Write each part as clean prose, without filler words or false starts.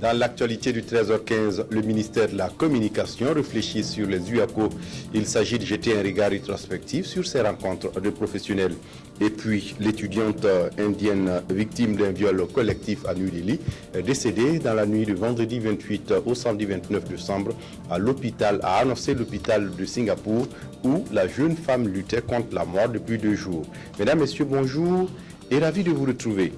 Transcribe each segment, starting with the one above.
Dans l'actualité du 13h15, le ministère de la Communication réfléchit sur les UACO. Il s'agit de jeter un regard rétrospectif sur ces rencontres de professionnels. Et puis, l'étudiante indienne victime d'un viol collectif à New Delhi est décédée dans la nuit du vendredi 28 au samedi 29 décembre à l'hôpital, a annoncé l'hôpital de Singapour où la jeune femme luttait contre la mort depuis 2 jours. Mesdames, Messieurs, bonjour et ravi de vous retrouver.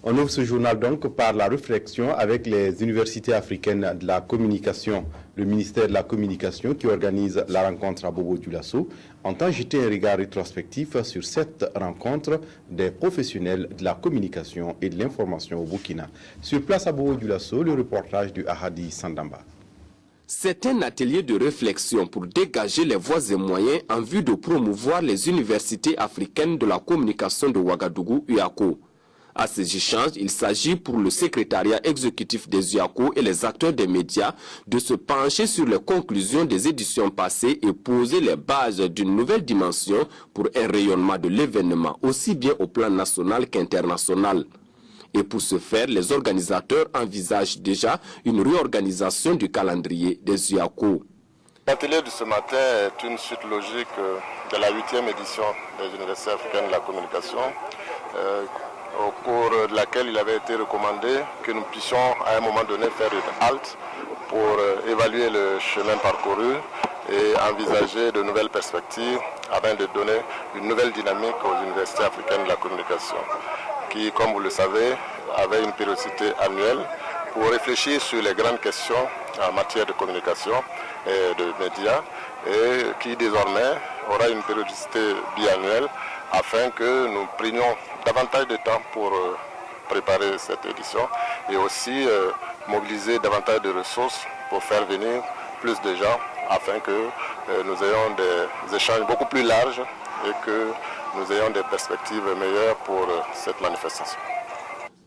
On ouvre ce journal donc par la réflexion avec les universités africaines de la communication. Le ministère de la Communication qui organise la rencontre à Bobo-Dioulasso entend jeter un regard rétrospectif sur cette rencontre des professionnels de la communication et de l'information au Burkina. Sur place à Bobo-Dioulasso, le reportage de Ahadi Sandamba. C'est un atelier de réflexion pour dégager les voies et moyens en vue de promouvoir les universités africaines de la communication de Ouagadougou, UACO. À ces échanges, il s'agit pour le secrétariat exécutif des UACO et les acteurs des médias de se pencher sur les conclusions des éditions passées et poser les bases d'une nouvelle dimension pour un rayonnement de l'événement, aussi bien au plan national qu'international. Et pour ce faire, les organisateurs envisagent déjà une réorganisation du calendrier des UACO. L'atelier de ce matin est une suite logique de la 8e édition des universités africaines de la communication, au cours de laquelle il avait été recommandé que nous puissions à un moment donné faire une halte pour évaluer le chemin parcouru et envisager de nouvelles perspectives afin de donner une nouvelle dynamique aux universités africaines de la communication qui, comme vous le savez, avait une périodicité annuelle pour réfléchir sur les grandes questions en matière de communication et de médias et qui désormais aura une périodicité biannuelle afin que nous prenions davantage de temps pour préparer cette édition et aussi mobiliser davantage de ressources pour faire venir plus de gens afin que nous ayons des échanges beaucoup plus larges et que nous ayons des perspectives meilleures pour cette manifestation.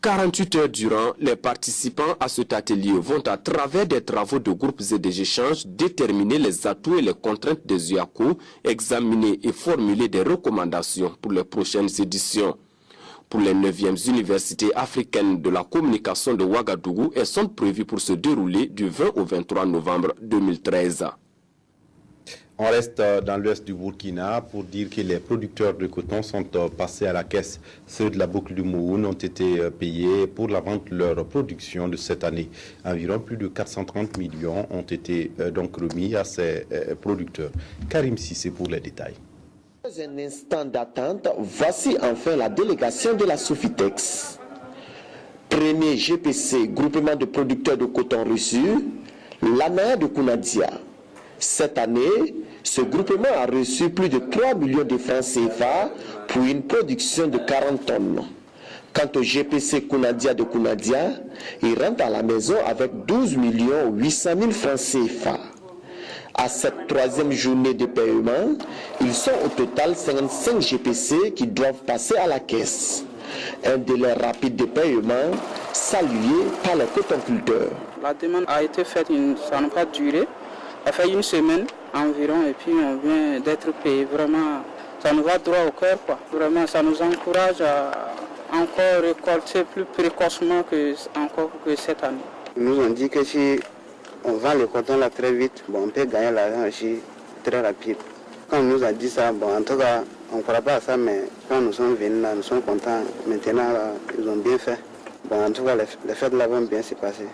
48 heures durant, les participants à cet atelier vont à travers des travaux de groupes et des échanges déterminer les atouts et les contraintes des UACO, examiner et formuler des recommandations pour les prochaines éditions. Pour les 9e universités africaines de la communication de Ouagadougou, elles sont prévues pour se dérouler du 20 au 23 novembre 2013. On reste dans l'ouest du Burkina pour dire que les producteurs de coton sont passés à la caisse. Ceux de la boucle du Mouhoun ont été payés pour la vente de leur production de cette année. Environ plus de 430 millions ont été donc remis à ces producteurs. Karim Sissé pour les détails. Dans un instant d'attente, voici enfin la délégation de la Sofitex. Premier GPC, groupement de producteurs de coton reçu, l'ANA de Kounadia. Cette année, ce groupement a reçu plus de 3 millions de francs CFA pour une production de 40 tonnes. Quant au GPC Kounadia de Kounadia, il rentre à la maison avec 12 800 000 francs CFA. À cette 3e journée de paiement, ils sont au total 55 GPC qui doivent passer à la caisse. Un délai rapide de paiement salué par les cotonculteurs. La demande a été faite, ça n'a pas duré. Ça fait une semaine environ et puis on vient d'être payé. Vraiment, ça nous va droit au cœur, quoi. Vraiment, ça nous encourage à encore récolter plus précocement que cette année. Ils nous ont dit que si on vend le coton là très vite, on peut gagner l'argent aussi très rapide. Quand on nous a dit ça, en tout cas, on ne croit pas à ça, mais quand nous sommes venus là, nous sommes contents. Maintenant, là, ils ont bien fait. En tout cas, les fêtes là vont bien se passer.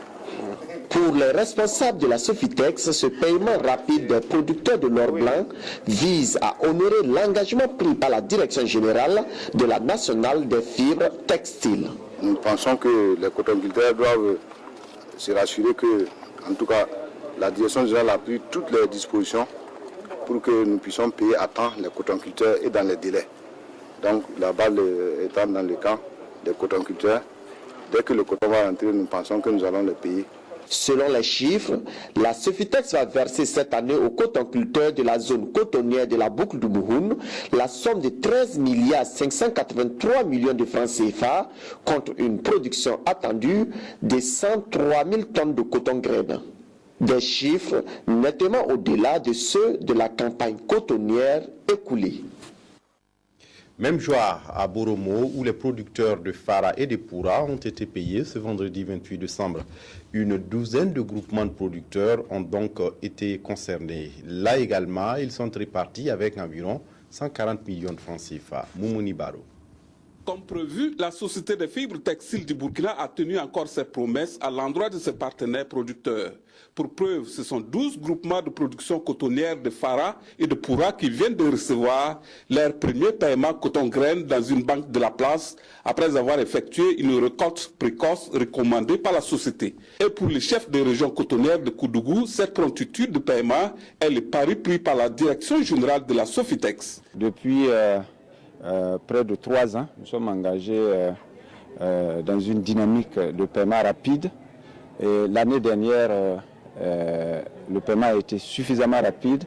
Pour les responsables de la Sofitex, ce paiement rapide des producteurs de l'or blanc vise à honorer l'engagement pris par la direction générale de la nationale des fibres textiles. Nous pensons que les cotonculteurs doivent se rassurer que, en tout cas, la direction générale a pris toutes les dispositions pour que nous puissions payer à temps les cotonculteurs et dans les délais. Donc la balle étant dans le camp des cotonculteurs, dès que le coton va rentrer, nous pensons que nous allons le payer. Selon les chiffres, la Sofitex va verser cette année aux cotonculteurs de la zone cotonnière de la boucle du Mouhoun la somme de 13 583 millions de francs CFA contre une production attendue de 103 000 tonnes de coton graine. Des chiffres nettement au-delà de ceux de la campagne cotonnière écoulée. Même joie à Boromo, où les producteurs de Fara et de Poura ont été payés ce vendredi 28 décembre. Une douzaine de groupements de producteurs ont donc été concernés. Là également, ils sont répartis avec environ 140 millions de francs CFA. Moumouni Baro. Comme prévu, la Société des fibres textiles du Burkina a tenu encore ses promesses à l'endroit de ses partenaires producteurs. Pour preuve, ce sont 12 groupements de production cotonnière de Fara et de Poura qui viennent de recevoir leur premier paiement coton-graine dans une banque de la place après avoir effectué une récolte précoce recommandée par la société. Et pour les chefs de région cotonnière de Koudougou, cette promptitude de paiement est le pari pris par la direction générale de la Sofitex. Depuis près de 3 ans, nous sommes engagés dans une dynamique de paiement rapide. Et l'année dernière, le paiement a été suffisamment rapide,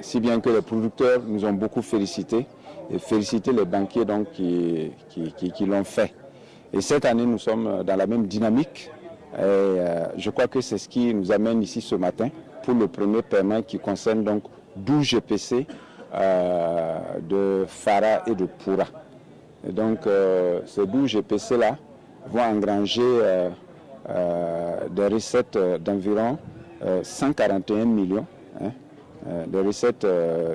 si bien que les producteurs nous ont beaucoup félicités et félicité les banquiers donc, qui l'ont fait. Et cette année, nous sommes dans la même dynamique. Et, je crois que c'est ce qui nous amène ici ce matin pour le premier paiement qui concerne donc 12 GPC de Fara et de Poura. Et donc ces 12 GPC-là vont engranger des recettes d'environ 141 millions, des recettes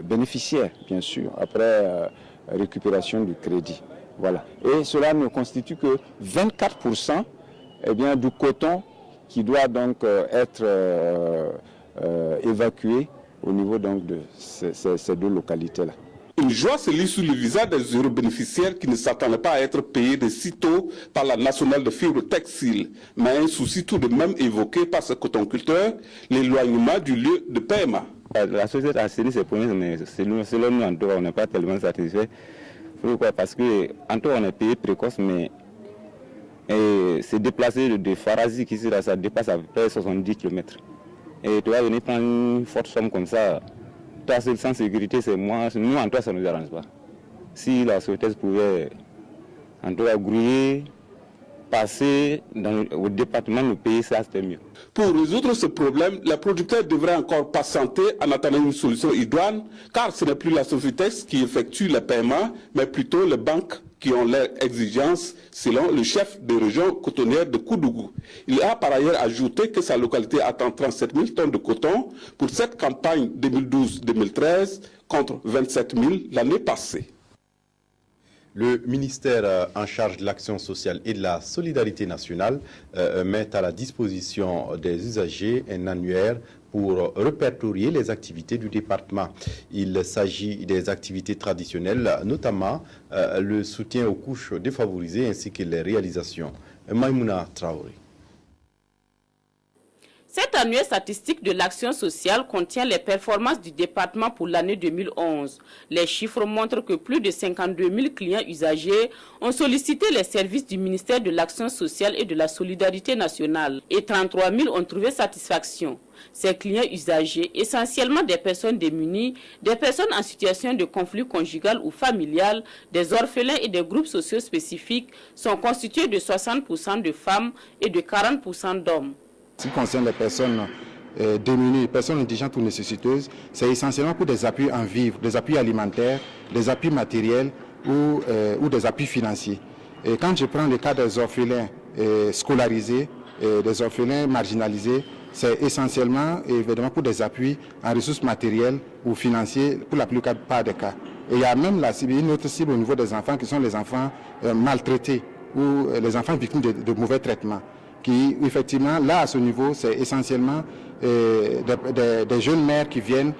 bénéficiaires, bien sûr, après récupération du crédit. Voilà. Et cela ne constitue que 24% du coton qui doit donc être évacué au niveau donc, de ces deux localités-là. Une joie se lit sur le visage des heureux bénéficiaires qui ne s'attendaient pas à être payés de sitôt par la nationale de fibres textiles, mais un souci tout de même évoqué par ce cotonculteur, l'éloignement du lieu de paiement. La société a cédé ses promesses, mais selon nous, en tout cas, on n'est pas tellement satisfait. Pourquoi? Parce qu'en tout cas, on est payé précoce, mais c'est déplacé de Farazik ici, là, ça dépasse à peu près 70 km. Et tu vas venir prendre une forte somme comme ça. Toi, sans sécurité, c'est moi. Nous, en toi, ça ne nous arrange pas. Si la société pouvait, en tout cas, grouiller, passer au département, nous payer ça, c'était mieux. Pour résoudre ce problème, les producteurs devraient encore patienter en attendant une solution idoine, car ce n'est plus la Sofitex qui effectue les paiements, mais plutôt les banques qui ont leurs exigences, selon le chef de région cotonnière de Koudougou. Il a par ailleurs ajouté que sa localité attend 37 000 tonnes de coton pour cette campagne 2012-2013 contre 27 000 l'année passée. Le ministère en charge de l'action sociale et de la solidarité nationale met à la disposition des usagers un annuaire pour répertorier les activités du département. Il s'agit des activités traditionnelles, notamment le soutien aux couches défavorisées ainsi que les réalisations. Maïmouna Traoré. Cet annuaire statistique de l'action sociale contient les performances du département pour l'année 2011. Les chiffres montrent que plus de 52 000 clients usagers ont sollicité les services du ministère de l'Action sociale et de la solidarité nationale et 33 000 ont trouvé satisfaction. Ces clients usagers, essentiellement des personnes démunies, des personnes en situation de conflit conjugal ou familial, des orphelins et des groupes sociaux spécifiques, sont constitués de 60% de femmes et de 40% d'hommes. Ce qui concerne les personnes démunies, personnes indigentes ou nécessiteuses, c'est essentiellement pour des appuis en vivres, des appuis alimentaires, des appuis matériels ou des appuis financiers. Et quand je prends le cas des orphelins scolarisés, des orphelins marginalisés, c'est essentiellement évidemment pour des appuis en ressources matérielles ou financiers pour la plupart des cas. Et il y a même une autre cible au niveau des enfants qui sont les enfants maltraités ou les enfants victimes de mauvais traitements. Qui, effectivement, là, à ce niveau, c'est essentiellement des jeunes mères qui viennent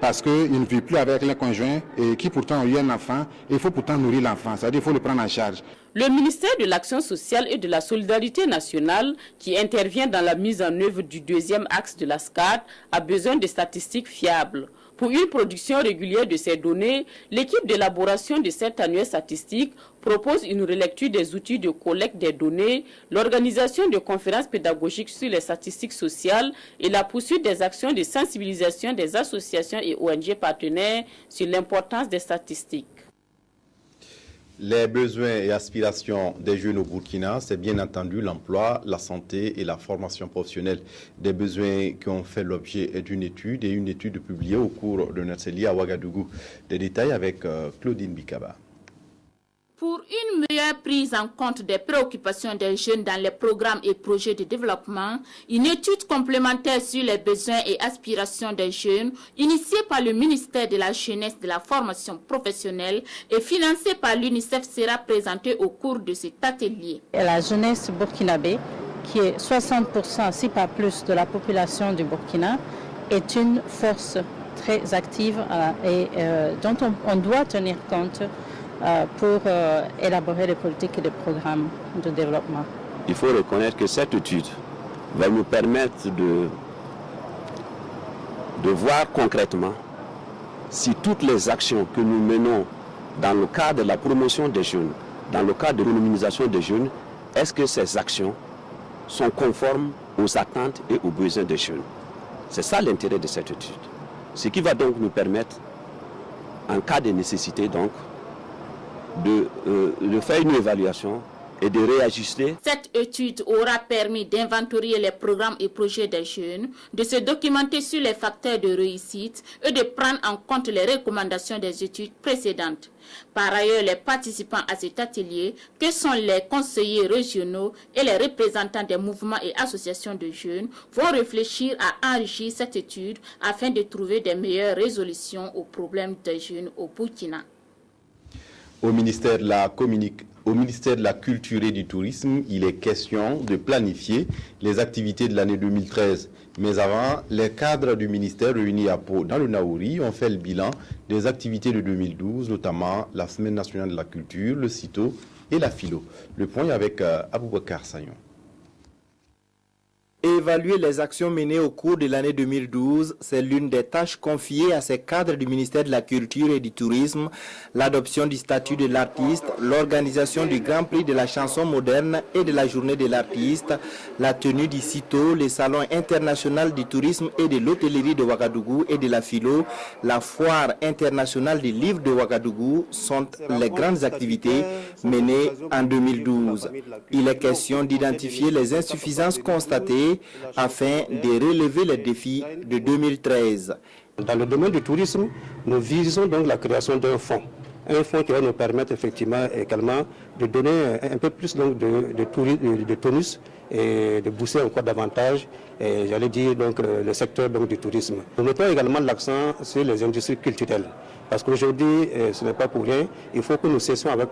parce qu'ils ne vivent plus avec leurs conjoints et qui pourtant ont eu un enfant. Et il faut pourtant nourrir l'enfant, c'est-à-dire qu'il faut le prendre en charge. Le ministère de l'Action sociale et de la solidarité nationale, qui intervient dans la mise en œuvre du deuxième axe de la SCAD, a besoin de statistiques fiables. Pour une production régulière de ces données, l'équipe d'élaboration de cet annuaire statistique propose une relecture des outils de collecte des données, l'organisation de conférences pédagogiques sur les statistiques sociales et la poursuite des actions de sensibilisation des associations et ONG partenaires sur l'importance des statistiques. Les besoins et aspirations des jeunes au Burkina, c'est bien entendu l'emploi, la santé et la formation professionnelle. Des besoins qui ont fait l'objet d'une étude et une étude publiée au cours d'un atelier à Ouagadougou. Des détails avec Claudine Bikaba. Pour une meilleure prise en compte des préoccupations des jeunes dans les programmes et projets de développement, une étude complémentaire sur les besoins et aspirations des jeunes, initiée par le ministère de la Jeunesse et de la Formation professionnelle et financée par l'UNICEF, sera présentée au cours de cet atelier. Et la jeunesse burkinabé, qui est 60%, si pas plus, de la population du Burkina, est une force très active et dont on doit tenir compte pour élaborer des politiques et des programmes de développement. Il faut reconnaître que cette étude va nous permettre de voir concrètement si toutes les actions que nous menons dans le cadre de la promotion des jeunes, dans le cadre de l'autonomisation des jeunes, est-ce que ces actions sont conformes aux attentes et aux besoins des jeunes. C'est ça l'intérêt de cette étude. Ce qui va donc nous permettre, en cas de nécessité donc, de faire une évaluation et de réajuster. Cette étude aura permis d'inventorier les programmes et projets des jeunes, de se documenter sur les facteurs de réussite et de prendre en compte les recommandations des études précédentes. Par ailleurs, les participants à cet atelier, que sont les conseillers régionaux et les représentants des mouvements et associations de jeunes, vont réfléchir à enrichir cette étude afin de trouver des meilleures résolutions aux problèmes des jeunes au Burkina. Au ministère de la Culture et du Tourisme, il est question de planifier les activités de l'année 2013. Mais avant, les cadres du ministère réunis à Pau dans le Naouri ont fait le bilan des activités de 2012, notamment la Semaine nationale de la culture, le CITO et la philo. Le point avec Aboubakar Sayon. Évaluer les actions menées au cours de l'année 2012, c'est l'une des tâches confiées à ces cadres du ministère de la Culture et du Tourisme, l'adoption du statut de l'artiste, l'organisation du Grand Prix de la chanson moderne et de la journée de l'artiste, la tenue du CITO, le Salon international du tourisme et de l'hôtellerie de Ouagadougou et de la philo, la foire internationale des livres de Ouagadougou sont les grandes activités menées en 2012. Il est question d'identifier les insuffisances constatées afin de relever les défis de 2013. Dans le domaine du tourisme, nous visons donc la création d'un fonds qui va nous permettre effectivement également de donner un peu plus donc de tonus et de booster encore davantage, j'allais dire donc le secteur donc du tourisme. Nous mettons également l'accent sur les industries culturelles. Parce qu'aujourd'hui, ce n'est pas pour rien, il faut que nous cessions avec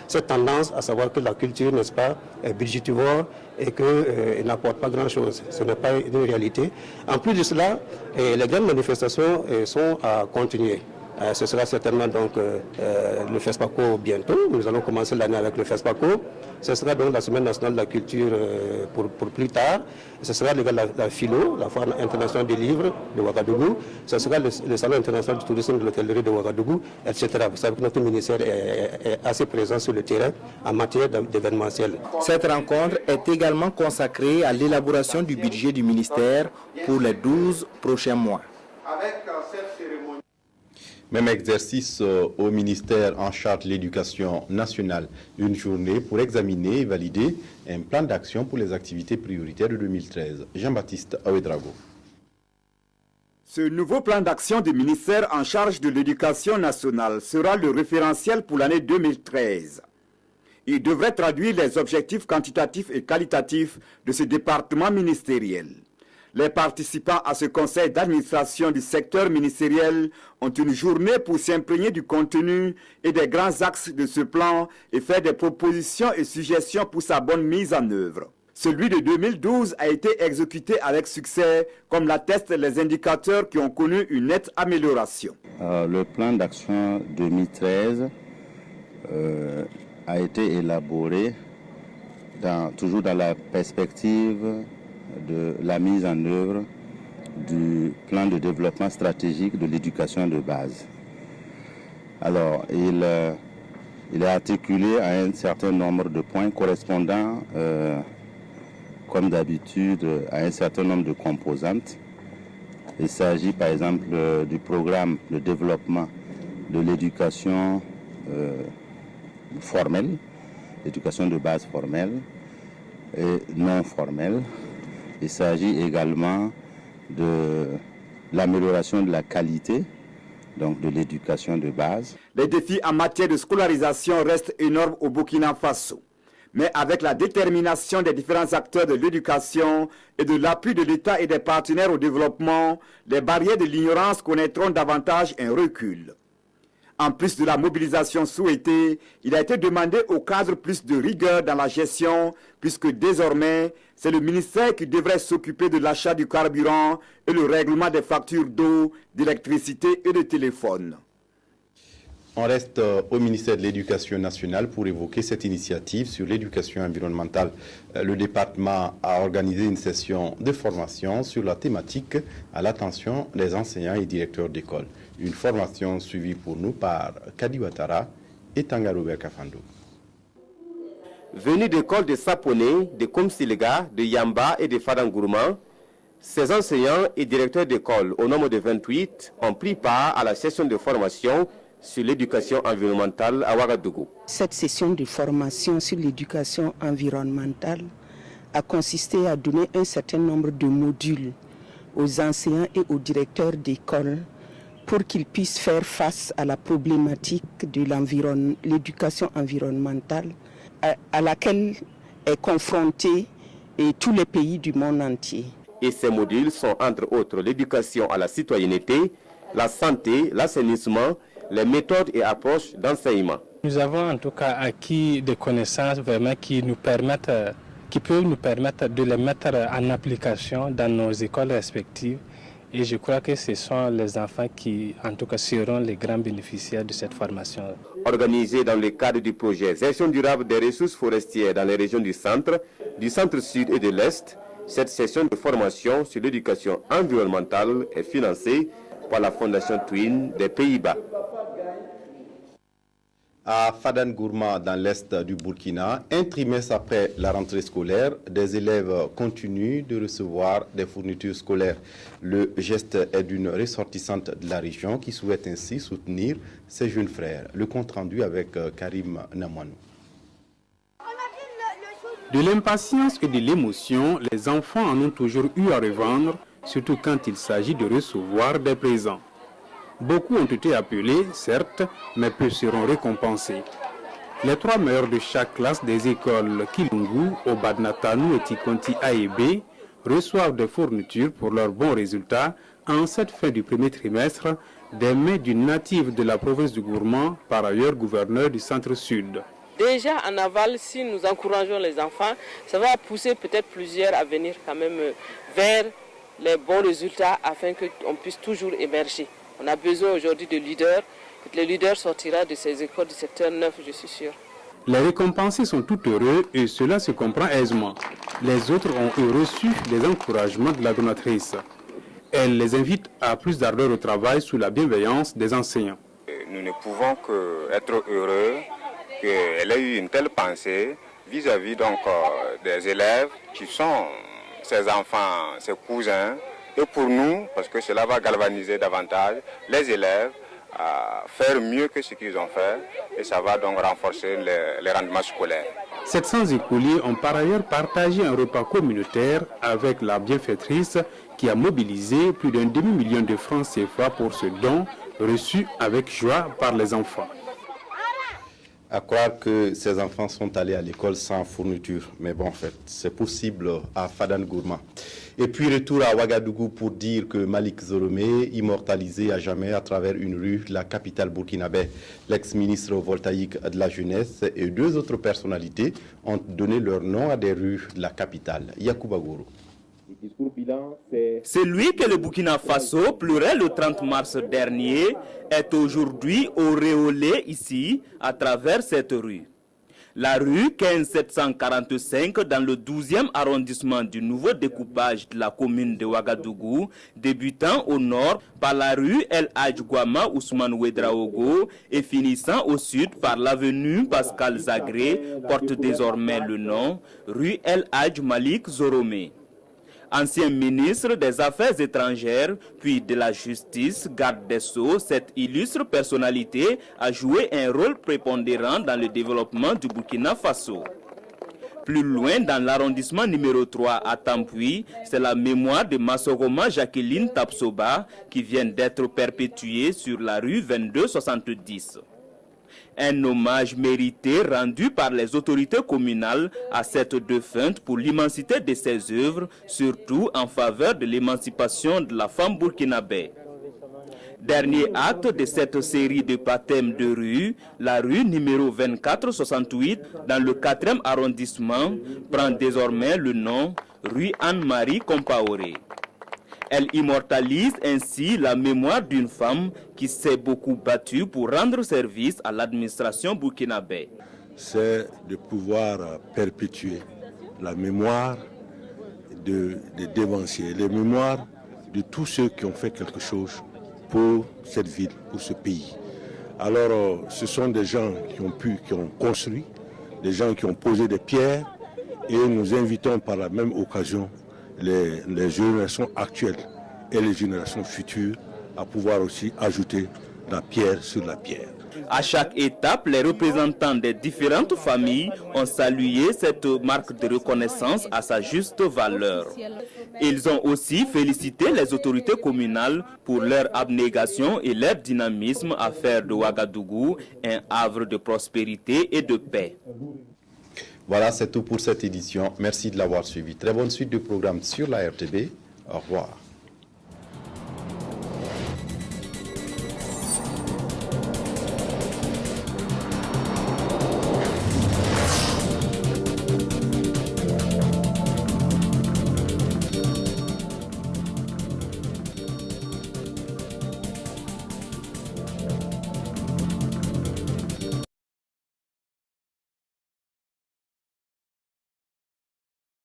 cette tendance à savoir que la culture, n'est-ce pas, est budgétivore et qu'elle n'apporte pas grand-chose. Ce n'est pas une réalité. En plus de cela, les grandes manifestations sont à continuer. Ce sera certainement donc le FESPACO bientôt. Nous allons commencer l'année avec le FESPACO. Ce sera donc la Semaine nationale de la culture pour plus tard. Ce sera la philo, la foire internationale des livres de Ouagadougou. Ce sera le Salon international du tourisme de l'hôtellerie de Ouagadougou, etc. Vous savez que notre ministère est assez présent sur le terrain en matière d'événementiel. Cette rencontre est également consacrée à l'élaboration du budget du ministère pour les 12 prochains mois. Même exercice au ministère en charge de l'éducation nationale. Une journée pour examiner et valider un plan d'action pour les activités prioritaires de 2013. Jean-Baptiste Aouedrago. Ce nouveau plan d'action du ministère en charge de l'éducation nationale sera le référentiel pour l'année 2013. Il devrait traduire les objectifs quantitatifs et qualitatifs de ce département ministériel. Les participants à ce conseil d'administration du secteur ministériel ont une journée pour s'imprégner du contenu et des grands axes de ce plan et faire des propositions et suggestions pour sa bonne mise en œuvre. Celui de 2012 a été exécuté avec succès, comme l'attestent les indicateurs qui ont connu une nette amélioration. Le plan d'action 2013 a été élaboré toujours dans la perspective de la mise en œuvre du plan de développement stratégique de l'éducation de base. Alors, il est articulé à un certain nombre de points correspondant, comme d'habitude, à un certain nombre de composantes. Il s'agit par exemple du programme de développement de l'éducation formelle, l'éducation de base formelle et non formelle. Il s'agit également de l'amélioration de la qualité, donc de l'éducation de base. Les défis en matière de scolarisation restent énormes au Burkina Faso. Mais avec la détermination des différents acteurs de l'éducation et de l'appui de l'État et des partenaires au développement, les barrières de l'ignorance connaîtront davantage un recul. En plus de la mobilisation souhaitée, il a été demandé au cadre plus de rigueur dans la gestion, puisque désormais, c'est le ministère qui devrait s'occuper de l'achat du carburant et le règlement des factures d'eau, d'électricité et de téléphone. On reste au ministère de l'Éducation nationale pour évoquer cette initiative sur l'éducation environnementale. Le département a organisé une session de formation sur la thématique à l'attention des enseignants et directeurs d'école. Une formation suivie pour nous par Kadi Ouattara et Tangarouber Kafando. Venus d'écoles de Saponé, de Komsilega, de Yamba et de Fadangourma, ces enseignants et directeurs d'école, au nombre de 28, ont pris part à la session de formation sur l'éducation environnementale à Ouagadougou. Cette session de formation sur l'éducation environnementale a consisté à donner un certain nombre de modules aux enseignants et aux directeurs d'école pour qu'ils puissent faire face à la problématique de l'éducation environnementale à laquelle est confronté tous les pays du monde entier. Et ces modules sont entre autres l'éducation à la citoyenneté, la santé, l'assainissement, les méthodes et approches d'enseignement. Nous avons en tout cas acquis des connaissances vraiment qui peuvent nous permettre de les mettre en application dans nos écoles respectives. Et je crois que ce sont les enfants qui, en tout cas, seront les grands bénéficiaires de cette formation. Organisée dans le cadre du projet Gestion durable des ressources forestières dans les régions du centre-sud et de l'Est, cette session de formation sur l'éducation environnementale est financée par la Fondation Twin des Pays-Bas. À Fadangourma, dans l'est du Burkina, un trimestre après la rentrée scolaire, des élèves continuent de recevoir des fournitures scolaires. Le geste est d'une ressortissante de la région qui souhaite ainsi soutenir ses jeunes frères. Le compte rendu avec Karim Namouanou. De l'impatience et de l'émotion, les enfants en ont toujours eu à revendre, surtout quand il s'agit de recevoir des présents. Beaucoup ont été appelés, certes, mais peu seront récompensés. Les 3 meilleurs de chaque classe des écoles Kilungu, Obadnatanou et Tikonti A et B reçoivent des fournitures pour leurs bons résultats en cette fin du premier trimestre des mains d'une native de la province du Gourmand, par ailleurs gouverneur du centre-sud. Déjà en aval, si nous encourageons les enfants, ça va pousser peut-être plusieurs à venir quand même vers les bons résultats afin qu'on puisse toujours émerger. On a besoin aujourd'hui de leaders. Le leader sortira de ces écoles du secteur 9, je suis sûr. Les récompensés sont tout heureux et cela se comprend aisément. Les autres ont reçu des encouragements de la donatrice. Elle les invite à plus d'ardeur au travail sous la bienveillance des enseignants. Nous ne pouvons qu'être heureux qu'elle ait eu une telle pensée vis-à-vis des élèves qui sont ses enfants, ses cousins. Et pour nous, parce que cela va galvaniser davantage les élèves à faire mieux que ce qu'ils ont fait et ça va donc renforcer les rendements scolaires. 700 écoliers ont par ailleurs partagé un repas communautaire avec la bienfaitrice qui a mobilisé plus d'1 demi-million de francs CFA pour ce don reçu avec joie par les enfants. À croire que ces enfants sont allés à l'école sans fourniture. Mais bon, en fait, c'est possible à Fadangourma. Et puis, retour à Ouagadougou pour dire que Malik Zoromé, immortalisé à jamais à travers une rue de la capitale burkinabé, l'ex-ministre voltaïque de la jeunesse et 2 autres personnalités ont donné leur nom à des rues de la capitale. Yacouba Goro. Celui que le Burkina Faso pleurait le 30 mars dernier est aujourd'hui auréolé ici à travers cette rue. La rue 15745 dans le 12e arrondissement du nouveau découpage de la commune de Ouagadougou, débutant au nord par la rue El Hadj Guama Ousmane Ouedraogo et finissant au sud par l'avenue Pascal Zagré, porte désormais le nom rue El Hadj Malik Zoromé. Ancien ministre des Affaires étrangères, puis de la Justice, garde des Sceaux, cette illustre personnalité a joué un rôle prépondérant dans le développement du Burkina Faso. Plus loin, dans l'arrondissement numéro 3 à Tampuy, c'est la mémoire de Massoroma Jacqueline Tapsoba qui vient d'être perpétuée sur la rue 2270. Un hommage mérité rendu par les autorités communales à cette défunte pour l'immensité de ses œuvres, surtout en faveur de l'émancipation de la femme burkinabé. Dernier acte de cette série de baptêmes de rue, la rue numéro 2468 dans le 4e arrondissement prend désormais le nom rue Anne-Marie Compaoré. Elle immortalise ainsi la mémoire d'une femme qui s'est beaucoup battue pour rendre service à l'administration burkinabé. C'est de pouvoir perpétuer la mémoire des dévanciers, les mémoires de tous ceux qui ont fait quelque chose pour cette ville, pour ce pays. Alors, ce sont des gens qui ont construit, des gens qui ont posé des pierres, et nous invitons par la même occasion les générations actuelles et les générations futures à pouvoir aussi ajouter la pierre sur la pierre. À chaque étape, les représentants des différentes familles ont salué cette marque de reconnaissance à sa juste valeur. Ils ont aussi félicité les autorités communales pour leur abnégation et leur dynamisme à faire de Ouagadougou un havre de prospérité et de paix. Voilà, c'est tout pour cette édition. Merci de l'avoir suivi. Très bonne suite de programme sur la RTB. Au revoir.